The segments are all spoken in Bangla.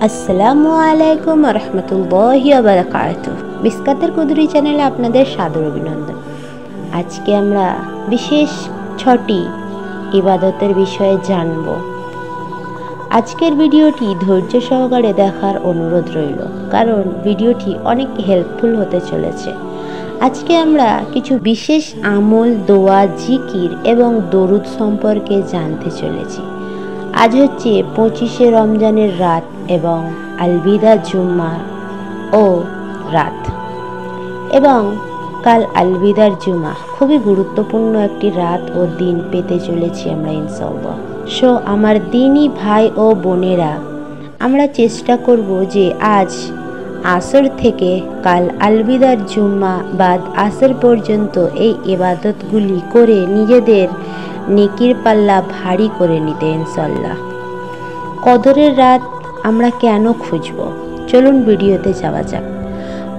আসসালামু আলাইকুম রহমতুল্লাহি ওয়া বারাকাতুহু। মিসকাতের কুদরি চ্যানেলে আপনাদের সাদর অভিনন্দন। আজকে আমরা বিশেষ 6টি ইবাদতের বিষয়ে জানব। আজকের ভিডিওটি ধৈর্য সহকারে দেখার অনুরোধ রইল, কারণ ভিডিওটি অনেক হেল্পফুল হতে চলেছে। আজকে আমরা কিছু বিশেষ আমল, দোয়া, জিকির এবং দরুদ সম্পর্কে জানতে চলেছি। আজ হচ্ছে 25শে রমজানের রাত এবং আলবিদা জুম্মার ও রাত, এবং কাল আলবিদার জুমা। খুবই গুরুত্বপূর্ণ একটি রাত ও দিন পেতে চলেছি আমরা ইনশাআল্লাহ। সো আমার দিনী ভাই ও বোনেরা, আমরা চেষ্টা করব যে আজ আসর থেকে কাল আলবিদার জুম্মা বাদ আসর পর্যন্ত এই ইবাদতগুলি করে নিজেদের নেকির পাল্লা ভারী করে নিতে ইনশাআল্লাহ। কদরের রাত আমরা কেন খুঁজব? চলুন ভিডিওতে যাওয়া যাক।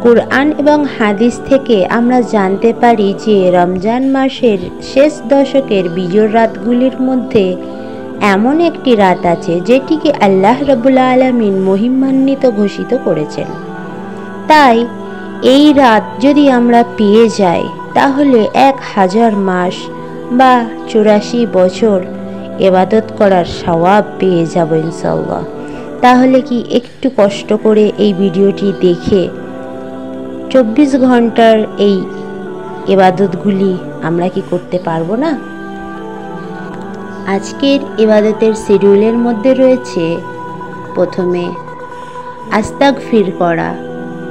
কুরআন এবং হাদিস থেকে আমরা জানতে পারি যে রমজান মাসের শেষ দশকের বিজোড় রাতগুলির মধ্যে এমন একটি রাত আছে যেটিকে আল্লাহ রাব্বুল আলামিন মহিমান্বিত ঘোষিত করেছেন। তাই এই রাত যদি আমরা পেয়ে যাই, তাহলে 1000 মাস বা 84 বছর ইবাদত করার সওয়াব পেয়ে যাব ইনশাআল্লাহ। তাহলে কি একটু কষ্ট করে এই ভিডিওটি দেখে 24 ঘন্টার এই ইবাদতগুলি আমরা কি করতে পারবো না? আজকের ইবাদতের শিডিউলের মধ্যে রয়েছে প্রথমে আস্তাগফির করা,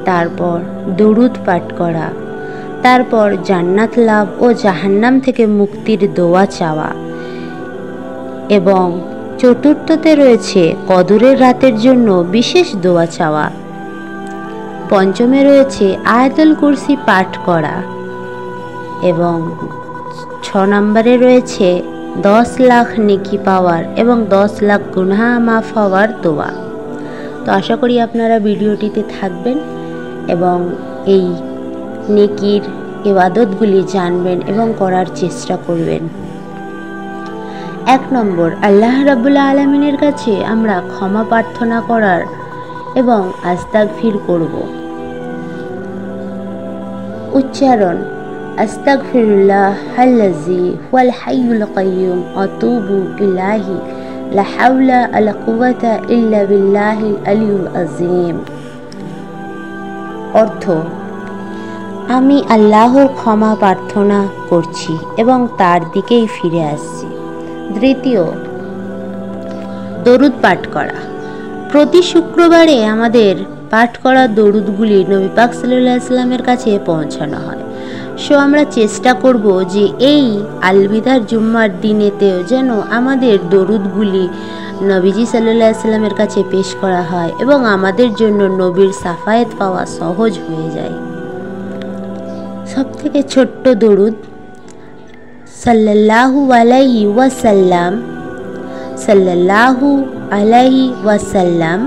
তারপর দরুদ পাঠ করা, তারপর জান্নাত লাভ ও জাহান্নাম থেকে মুক্তির দোয়া চাওয়া, এবং চতুর্থতে রয়েছে কদরের রাতের জন্য বিশেষ দোয়া চাওয়া। পঞ্চমে রয়েছে আয়াতুল কুরসি পাঠ করা, এবং 6 নম্বরে রয়েছে 10 লাখ নেকি পাওয়ার এবং 10 লাখ গুনাহ মাফ হওয়ার দোয়া। তো আশা করি আপনারা ভিডিওটিতে থাকবেন এবং এই নেকির ইবাদতগুলি জানবেন এবং করার চেষ্টা করবেন। 1 নম্বর, আল্লাহ রাব্বুল আলামিনের কাছে আমরা ক্ষমা প্রার্থনা করার এবং আস্তাগফির করব। উচ্চারণ: আস্তাগফিরুল্লাহ আল্লাযী হুয়াল হাইয়ুল কাইয়্যুম আতুবু ইলাইহি লা হাওলা ওয়ালা কুওয়াতা ইল্লা বিল্লাহিল আলিয়্যিল আযীম। অর্থ: আমি আল্লাহর ক্ষমা প্রার্থনা করছি এবং তার দিকেই ফিরে আসছি। দ্বিতীয়, দরুদ পাঠ করা। প্রতি শুক্রবারে আমাদের পাঠ করা দরুদগুলি নবী পাক সাল্লাল্লাহু আলাইহি ওয়াসাল্লামের কাছে পৌঁছানো হয়। সো আমরা চেষ্টা করব যে এই আলবিদার জুম্মার দিনেতেও যেন আমাদের দরুদগুলি নবীজি সাল্লাল্লাহু আলাইহি ওয়াসাল্লামের কাছে পেশ করা হয় এবং আমাদের জন্য নবীর সাফায়েত পাওয়া সহজ হয়ে যায়। সবথেকে ছোট্ট দরুদ সাল্লাল্লাহু আলাইহি ওয়াসাল্লাম, সাল্লাল্লাহু আলাইহি ওয়াসাল্লাম,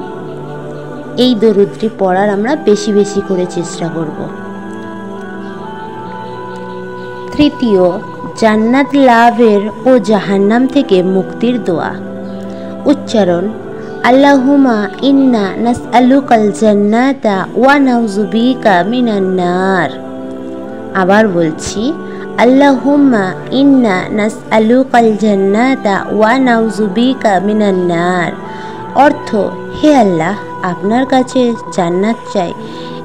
এই দরুদটি পড়ার আমরা বেশি বেশি করে চেষ্টা করব। তৃতীয়, জান্নাত লাভের ও জাহান্নাম থেকে মুক্তির দোয়া। উচ্চারণ: আল্লাহুম্মা ইন্না নাসআলুকাল জান্নাতা ওয়া নাউযু বিকা মিনান নার। আবার বলছি, আল্লাহুম্মা ইন্না নাসআলুকাল জান্নাতা ওয়া নাউযু বিকা মিনান নার। অর্থ: হে আল্লাহ, আপনার কাছে জান্নাত চাই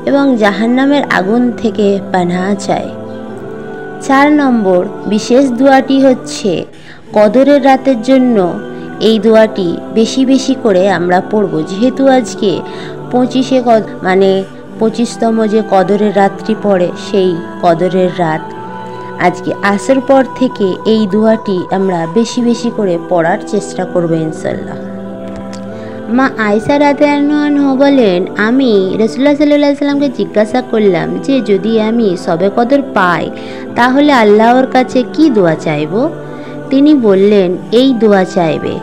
এবং জাহান্নামের আগুন থেকে পানাহ চাই। 4 নম্বর, বিশেষ দোয়াটি হচ্ছে কদরের রাতের জন্য। এই দোয়াটি বেশি বেশি করে আমরা পড়ব, যেহেতু আজকে 25তম যে কদরের রাতটি পড়ে, সেই কদরের রাত। আজকে আসর পর থেকে এই দোয়াটি আমরা বেশি বেশি করে পড়ার চেষ্টা করব ইনশাআল্লাহ। মা আয়েশা রাদিয়াল্লাহু আনহা বলেন, আমি রাসূলুল্লাহ সাল্লাল্লাহু আলাইহি ওয়াসাল্লামকে জিজ্ঞাসা করলাম যে যদি আমি শবে কদর পাই তাহলে আল্লাহর কাছে কি দোয়া চাইব? তিনি বললেন, এই দোয়া চাইবে,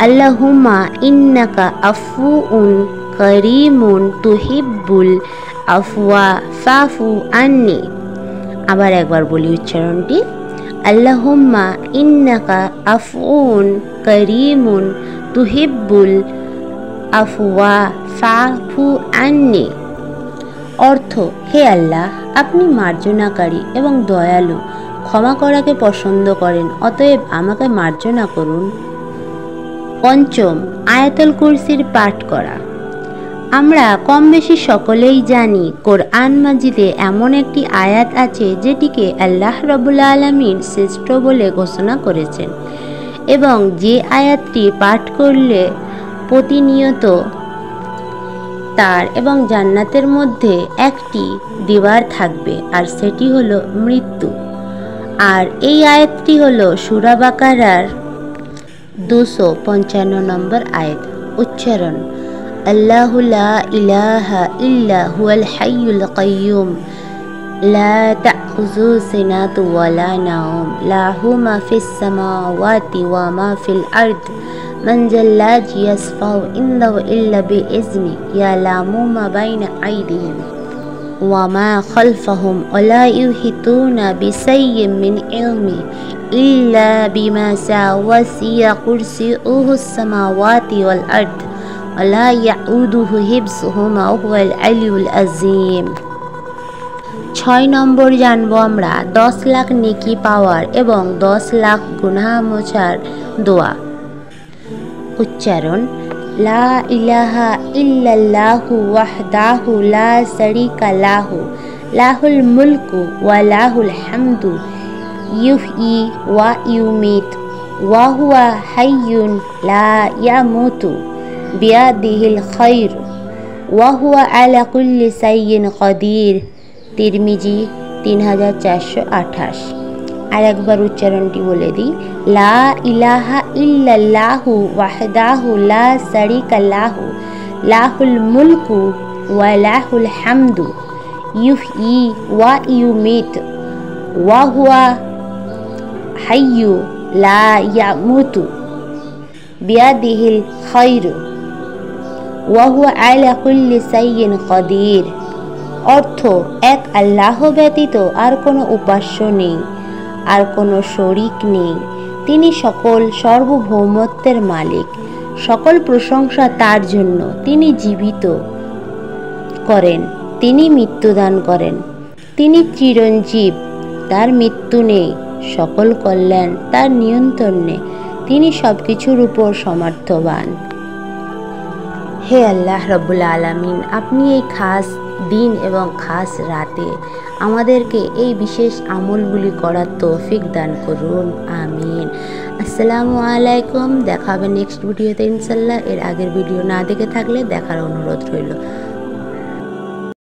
আল্লাহুম্মা ইন্নাকা আফুউন কারীমুন তুহিব্বুল আফওয়া ফাফু আন্নি। আবার একবার বলি উচ্চারণটি, আল্লাহুম্মা ইন্নাকা আফুউন কারীমুন তুহিব্বুল আফওয়া ফাফু আন্নি। অর্থ, হে আল্লাহ, আপনি মার্জনাকারী এবং দয়ালু, ক্ষমা করাকে পছন্দ করেন, অতএব আমাকে মার্জনা করুন। পঞ্চম, আয়াতুল কুরসির পাঠ করা। আমরা কম বেশি সকলেই জানি কোরআন মাজিদে এমন একটি আয়াত আছে যেটিকে আল্লাহ রাব্বুল আলামিন শ্রেষ্ঠ বলে ঘোষণা করেছেন এবং যে আয়াতটি পাঠ করলে প্রতিনিয়ত তার এবং জান্নাতের মধ্যে একটি দেওয়ার থাকবে, আর সেটি হলো মৃত্যু। আর এই আয়াতটি হলো সূরা বাকারার 255 নম্বর আয়াত। উচ্চারণ, আল্লাহু লা ইলাহা ইল্লা হুয়াল হাইয়ুল কাইয়্যুম লা তাখুযু সিনাতু ওয়ালা নাওম লাহু মা ফিস সামাওয়াতি ওয়া মা ফিল আরদ মান জাল্লাযী ইয়াশফাউ ইনদাহু ইল্লা বিইজনি ইয়ালামু মা বাইনা আইদিহিম ওয়া মা খালফাহুম ওয়া লা ইউহিতুনা বিশাইইন মিন ইলমি ইল্লা বিমা শাআ ওয়াসিয়া কুরসিয়ুহুস সামাওয়াতি ওয়াল আরদ ওয়া লা ইয়াউদুহু হিফযুহুমা ওয়া হুয়াল আলিয়্যুল আযীম। 6 নম্বর জানবো আমরা 10 লাখ নেকি পাওয়ার এবং 10 লাখ গুনাহ মোছার দোয়া। উচ্চারণ, লা ইলাহা ইল্লাল্লাহু ওয়াহদাহু লা শারীকা লাহু লাহুল মুলকু ওয়া লাহুল হামদু ইউহয়ী ওয়া ইউমীত ওয়া হুয়া হাইয়্যুন লা ইয়ামুতু বিয়াদিহিল খায়র ওয়া হুয়া আলা কুল্লি শাইইন কাদির। তিরমিজি 3428। আর একবার উচ্চারণটি বলে দিই, লা ইলাহা ইল্লাল্লাহু ওয়াহদাহু লা শারীকা লাহু লাহুল মুলকু ওয়া লাহুল হামদু ইউহয়ী ওয়া ইউমীত ওয়া হুয়া হাইয়্যুন লা ইয়ামুতু বিয়াদিহিল খায়র ওয়া হুয়া আলা কুল্লি শাইইন কাদির। অর্থ, এক আল্লাহ ব্যতীত আর কোনো উপাস্য নেই, আর কোনো শরীক নেই। তিনি সকল সার্বভৌমত্বের মালিক। সকল প্রশংসা তার জন্য। তিনি জীবিত করেন, তিনি মৃত্যুদান করেন, তিনি চিরঞ্জীব, তার মৃত্যু নেই। সকল কল্যাণ তার নিয়ন্ত্রণে, তিনি সব কিছুর উপর সমর্থবান। হে আল্লাহ রাব্বুল আলামিন, আপনি এই খাস দিন এবং খাস রাতে আমাদেরকে এই বিশেষ আমলগুলি করার তৌফিক দান করুন, আমিন। আসসালামু আলাইকুম। দেখা হবে নেক্সট ভিডিওতে ইনশাল্লাহ। এর আগের ভিডিও না দেখে থাকলে দেখার অনুরোধ রইল।